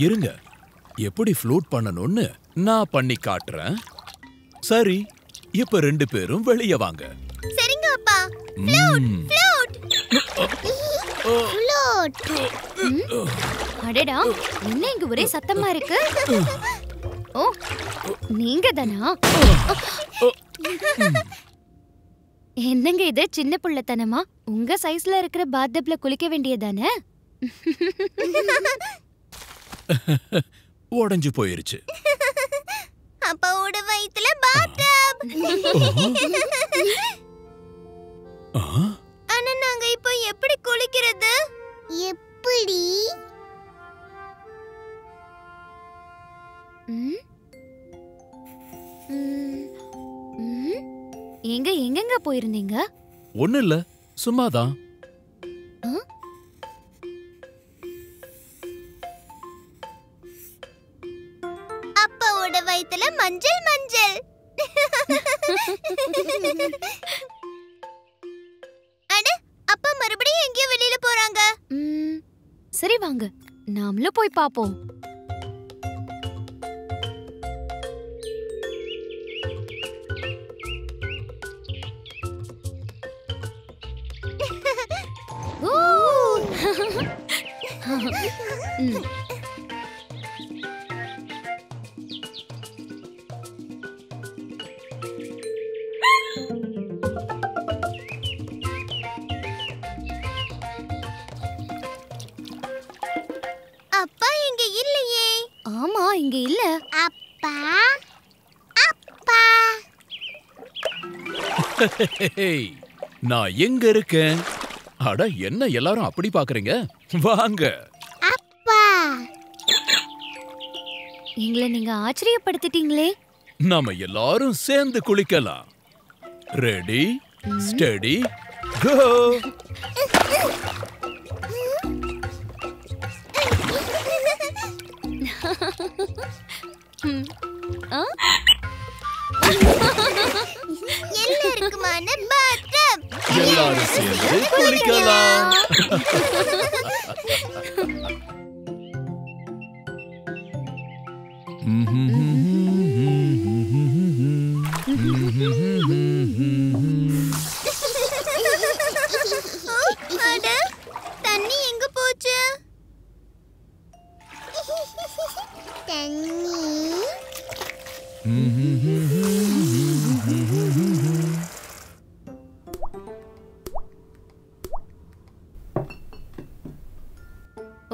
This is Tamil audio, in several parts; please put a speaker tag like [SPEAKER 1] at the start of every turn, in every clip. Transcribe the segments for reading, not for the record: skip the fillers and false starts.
[SPEAKER 1] இருங்க, எப்படி ஃப்ளூட் பண்ணணும்னு நான் பண்ணி காட்டுறேன். சரி, இப்ப 2 பேரும் வெளியே வாங்க.
[SPEAKER 2] சரிங்க அப்பா. Flute flute flute.
[SPEAKER 3] அடடா, என்ன இங்க ஒரே சத்தமா இருக்கு? ஓ, நீங்க தானா? என்னங்க இது சின்ன புள்ளத்தனமா? உங்க சைஸ்ல இருக்கிற பாத்டப்ல குளிக்க வேண்டியதானே?
[SPEAKER 1] உடைஞ்சு போயிருச்சு.
[SPEAKER 2] அப்பாவோட வயித்துல பாத்டப். ஆனா நாங்க இப்போ எப்படி குளிக்கிறது? எப்படி?
[SPEAKER 3] எங்கெங்க போயிருந்தீங்க?
[SPEAKER 1] ஒண்ணு இல்ல, சும்மாதான்.
[SPEAKER 2] அப்பாவோட வயித்துல மஞ்சள் மஞ்சள். அட, அப்பா மறுபடியும் எங்கேயோ வெளியில போறாங்க.
[SPEAKER 3] சரி வாங்க, நாமளும் போய் பாப்போம்.
[SPEAKER 2] அப்பா இங்க இல்லையே.
[SPEAKER 3] ஆமா, இங்க இல்ல.
[SPEAKER 2] அப்பா அப்பா.
[SPEAKER 1] நான் எங்க இருக்கேன்? அட, என்ன எல்லாரும் அப்படி பாக்குறீங்க? வாங்க.
[SPEAKER 2] அப்பா,
[SPEAKER 3] எங்களை நீங்க ஆச்சரியப்படுத்திட்டீங்களே.
[SPEAKER 1] நாம எல்லாரும் சேர்ந்து குளிக்கலாம். ரெடி, ஸ்டெடி, கோ.
[SPEAKER 2] எல்லாருக்குமான பாத்டப்.
[SPEAKER 1] எல்லாரும் சேர்ந்து குளிக்கலாம்.
[SPEAKER 2] அட, தண்ணி எங்க போச்சு? தண்ணி.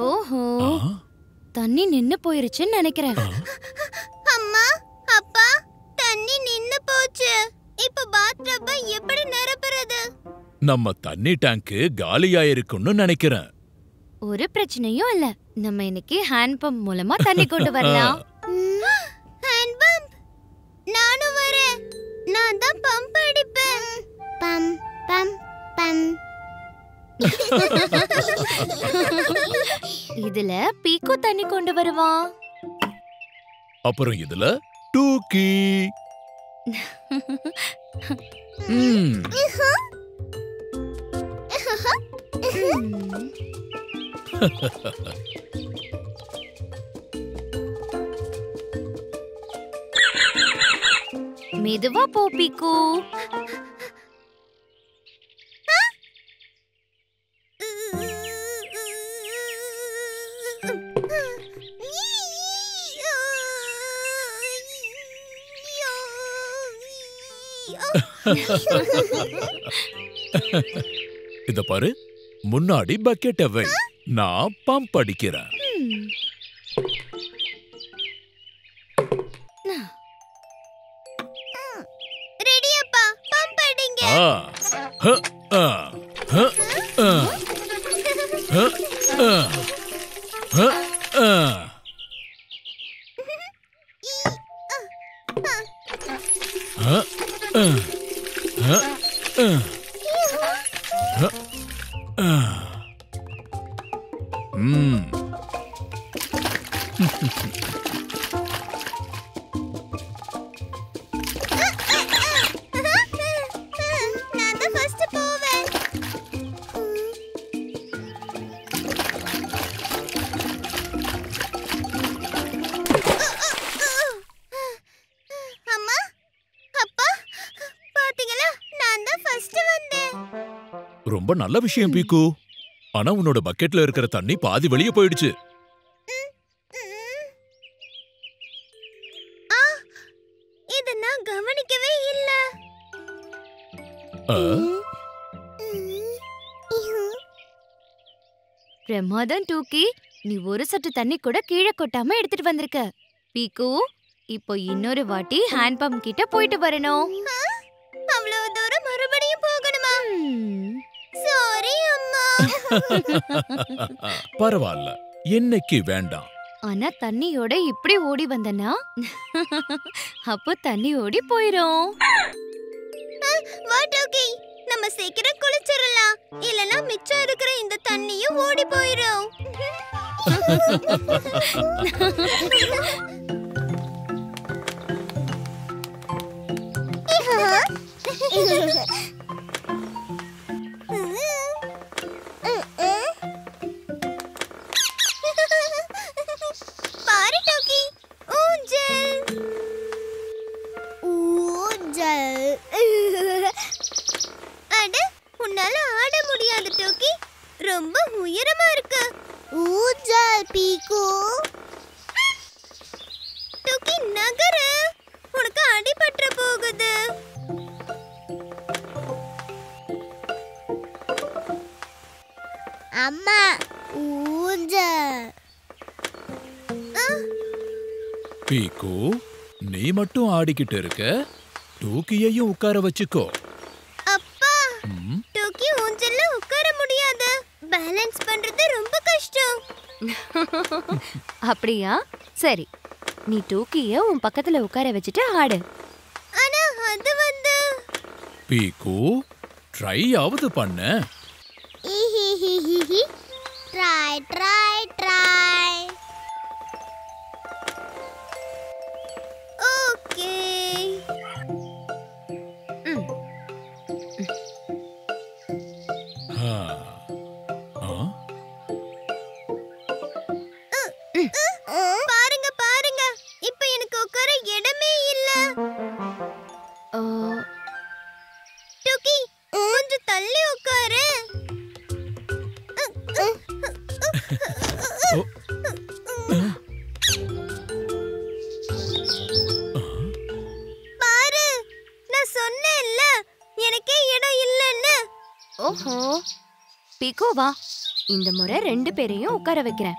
[SPEAKER 3] ஓஹோ, தண்ணி நின்னு போயிருச்சுன்னு நினைக்கிறேன்.
[SPEAKER 2] அம்மா, அப்பா, தண்ணி நின்னு போச்சு. இப்ப பாத்டப்ப எப்படி நிரப்புறது?
[SPEAKER 1] நம்ம தண்ணி டேங்க் காலியாயிருக்குன்னு நினைக்கிறேன்.
[SPEAKER 3] ஒரு பிரச்சனையும் இல்ல. நம்ம இன்னைக்கு ஹேண்ட் பம்ப் மூலமா தண்ணி கொண்டு வரலாம்.
[SPEAKER 2] Hand pump. நானும் வரேன். நான் தான் பம்ப் அடிப்பேன். பம் பம் பம்.
[SPEAKER 3] இதுல பீக்கு தண்ணி கொண்டு வருவான்.
[SPEAKER 1] அப்புறம் இதுல டூக்கி.
[SPEAKER 3] மெதுவா போ பீக்கு.
[SPEAKER 1] இத பாரு, முன்னாடி பக்கெட் வை, நான் பம்ப் அடிக்கிறேன்.
[SPEAKER 2] ரெடி அப்பா, பம்ப் அடிங்க. நான் தான் ஃபர்ஸ்ட் போவேன்.
[SPEAKER 1] ரொம்ப நல்ல விஷயம் பீக்கு. ஆனா உன்னோட பக்கெட்ல இருக்கிற தண்ணி பாதி வெளியே போயிடுச்சு.
[SPEAKER 2] இத நான் கவனிக்கவே இல்ல.
[SPEAKER 3] பிரமாதம் டூக்கி, நீ ஒரு சொட்டு தண்ணி கூட கீழே கொட்டாம எடுத்துட்டு வந்திருக்க. பீக்கு, இப்போ இன்னொரு வாட்டி ஹேண்ட் பம்ப் கிட்ட போயிட்டு வரணும்.
[SPEAKER 2] அவ்வளவு தூரம் மறுபடியும் போகணுமா? சாரி அம்மா.
[SPEAKER 1] பரவாயில்ல, என்னைக்கு வேண்டாம்.
[SPEAKER 3] ஆனா தண்ணியோட இப்படி ஓடி வந்தனா அப்போ தண்ணி ஓடி போயிரும்.
[SPEAKER 2] வா டோக்கி, நம்ம சீக்கிரம் குளிச்சிரலாம். இல்லனா மிச்சம் இருக்கிற இந்த தண்ணியும் ஓடி போயிரும். பாரு டோக்கி, ஊஞ்சல். அட, உன்னால ஆட முடியாது டோக்கி. ரொம்ப உயரமா இருக்கு. ஊஞ்சல் பீக்கு. டோக்கி நகரு, உனக்கு அடிபற்ற போகுது. அம்மா, ஊஞ்சல்.
[SPEAKER 1] பீக்கு, நீ மட்டும் ஆடிக்கிட்டு இருக்க. டூக்கியையும் உட்கார வச்சுக்கோ.
[SPEAKER 2] அப்பா, டோக்கி ஊஞ்சல்ல உட்கார முடியாது. பேலன்ஸ் பண்றது ரொம்ப கஷ்டம்.
[SPEAKER 3] அப்படியா? சரி, நீ டூக்கிய உன் பக்கத்துல உட்கார வச்சுட்டு ஆடு.
[SPEAKER 2] ஆனா அது வந்து
[SPEAKER 1] பீக்கு, ட்ரை ஆவது பண்ண.
[SPEAKER 2] Try try try. ஓகே. பாருங்க பாருங்க, இப்ப எனக்கு உட்கார இடமே இல்ல. டோக்கி, கொஞ்சம் தள்ளி உட்காரு. பாரு, நான் சொன்னேன்ல எனக்கே இடம் இல்லன்னு.
[SPEAKER 3] ஓஹோ, பீக்கு வா, இந்த முறை 2 பேரையும் உட்கார வைக்கிறேன்.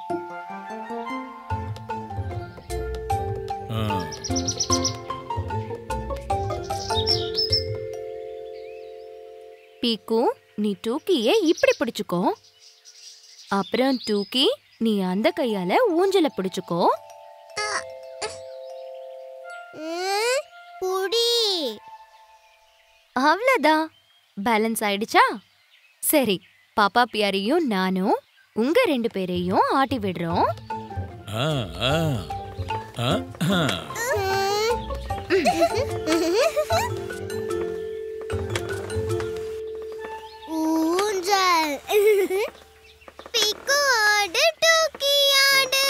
[SPEAKER 3] பீக்கு, நீ டூக்கியை இப்படி பிடிச்சுக்கோ. அப்புறம் டூக்கி, நீ அந்த கையால ஊஞ்சல பிடிச்சுக்கோ.
[SPEAKER 2] புடி.
[SPEAKER 3] அவ்வளவுதான், பேலன்ஸ் ஆயிடுச்சா? சரி, பாப்பா பியாரியும் நானும் உங்க 2 பேரையும் ஆட்டி விடுறோம்.
[SPEAKER 2] ஊஞ்சல். பீக்கு ஆடு, டோக்கி ஆடு.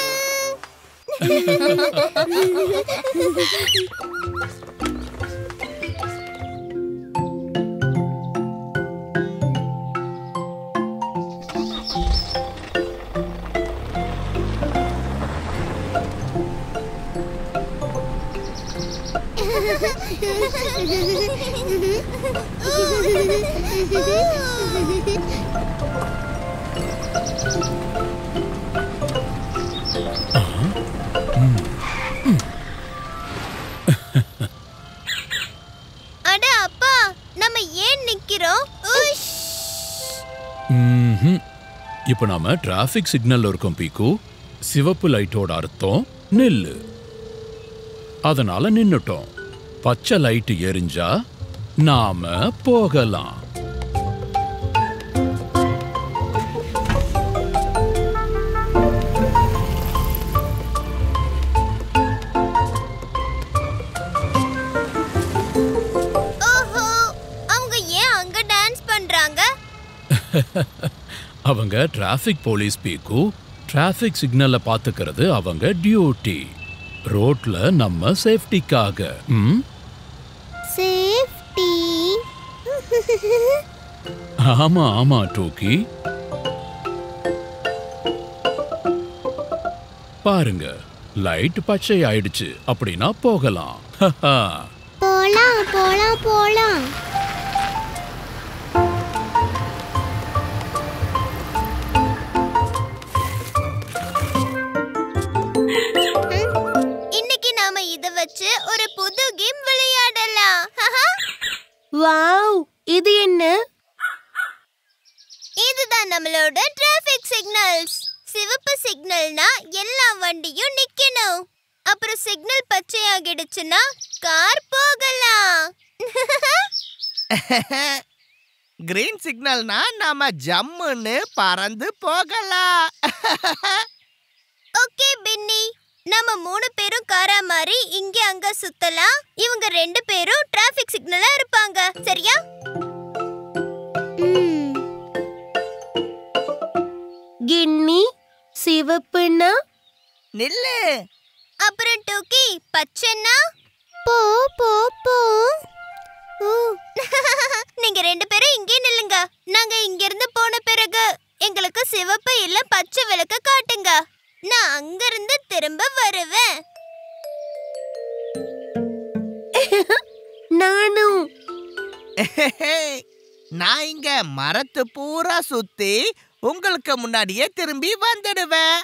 [SPEAKER 2] அட அப்பா, நம்ம ஏன் நிக்கிறோம்?
[SPEAKER 1] இப்ப நாம டிராபிக் சிக்னல்ல இருக்கோம் பீக்கு. சிவப்பு லைட்டோட அர்த்தம் நில்லு. அதனால நின்னுட்டோம். பச்சை லைட் எரிஞ்சா நாம போகலாம்.
[SPEAKER 2] ஓஹோ, அவங்க ஏன் அங்க டான்ஸ் பண்றாங்க?
[SPEAKER 1] அவங்க டிராபிக் போலீஸ் பீக்கு. டிராபிக் சிக்னல்ல பாத்துக்கிறது அவங்க டியூட்டி. ரோட்ல நம்ம சேஃப்டிக்காக.
[SPEAKER 2] சேஃப்டி.
[SPEAKER 1] ஆமா ஆமா டோக்கி. பாருங்க, லைட் பச்சை ஆயிடுச்சு. அப்படின்னா போகலாம்.
[SPEAKER 2] போலாம் போலாம் போலாம். இன்னைக்கு நாம இத வச்சு ஒரு புது கேம் விளையாடலாம்.
[SPEAKER 4] வாவ், இது என்ன?
[SPEAKER 2] இதுதான் நம்மளோட டிராஃபிக் சிக்னல்ஸ். சிவப்பு சிக்னல்னா எல்லா வண்டியும் நிக்கணும். அப்புறம் சிக்னல் பச்சையாகிடுச்சுன்னா கார் போகலாம்.
[SPEAKER 5] கிரீன் சிக்னல்னா நாம ஜம்முன்னு பறந்து போகலாம்.
[SPEAKER 2] ஓகே பின்னி, நம்ம 3 பேரும் காரா மாதிரி இங்க அங்க சுத்தலாம். இவங்க 2 பேரும் டிராஃபிக் சிக்னலா இருப்பாங்க. சரியா?
[SPEAKER 4] கின்னி, சிவப்புன்னா
[SPEAKER 5] நில்லு.
[SPEAKER 2] அப்புறம் டோக்கி, பச்சைன்னா போ போ போ. நீங்க 2 பேரும் இங்கே நில்லுங்க. நாங்க இங்க இருந்து போன பிறகு எங்களுக்கு சிவப்பு இல்ல பச்சை விளக்க காட்டுங்க. நான் அங்க இருந்து திரும்ப வருவேன்.
[SPEAKER 4] நானும்.
[SPEAKER 5] நான் இங்க மரத்து பூரா சுத்தி உங்களுக்கு முன்னாடியே திரும்பி வந்துடுவேன்.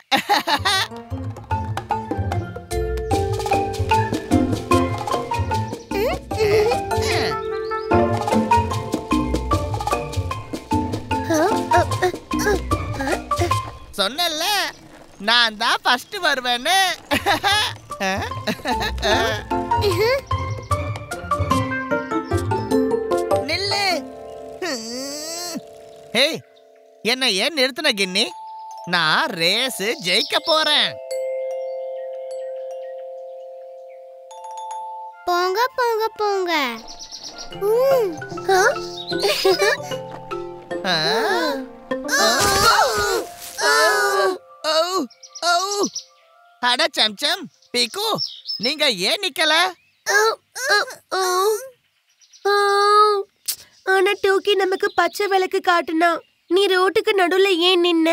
[SPEAKER 5] சொன்னல, நான் தான் ஃபர்ஸ்ட் வருவேன்னு. நில்லு. ஹே, என்ன ஏன் நிறுத்தின கின்னி? நான் ரேஸ் ஜெயிக்க போறேன்.
[SPEAKER 2] போங்க போங்க போங்க.
[SPEAKER 5] அட சம்சம், பீக்கு, நீங்க ஏன் நிக்கல?
[SPEAKER 4] ஆனா டோக்கி நமக்கு பச்சை விளக்கு காட்டுனா, நீ ரோட்டுக்கு நடுவுல ஏன் நின்ன?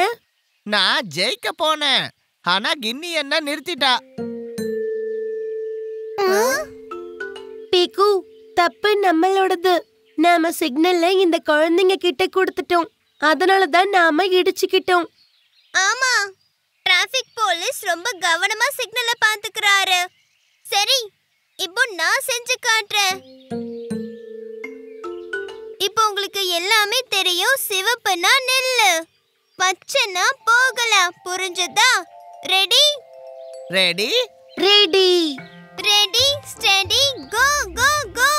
[SPEAKER 5] நான் ஜெயிக்க போனேன், ஆனா கின்னி என்ன நிறுத்திட்டா.
[SPEAKER 4] பீக்கு, தப்பு நம்மளோடது. நாம சிக்னல்ல இந்த குழந்தைங்க கிட்ட கொடுத்துட்டோம். அதனாலதான் நாம இடிச்சுக்கிட்டோம்.
[SPEAKER 2] ஆமா, டிராஃபிக் போலீஸ் ரொம்ப கவனமா சிக்னலை பாத்துக்கறாரு. சரி, இப்போ நான் செஞ்சு காட்டுறேன். இப்போ உங்களுக்கு எல்லாமே தெரியும். சிவப்புனா நில்லு, பச்சைனா போகலாம். புரிஞ்சதா? Ready?
[SPEAKER 5] Ready
[SPEAKER 4] ready
[SPEAKER 2] ready steady go go go.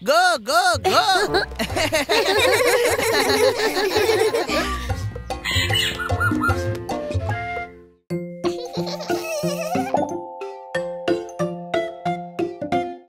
[SPEAKER 5] Go go கோ.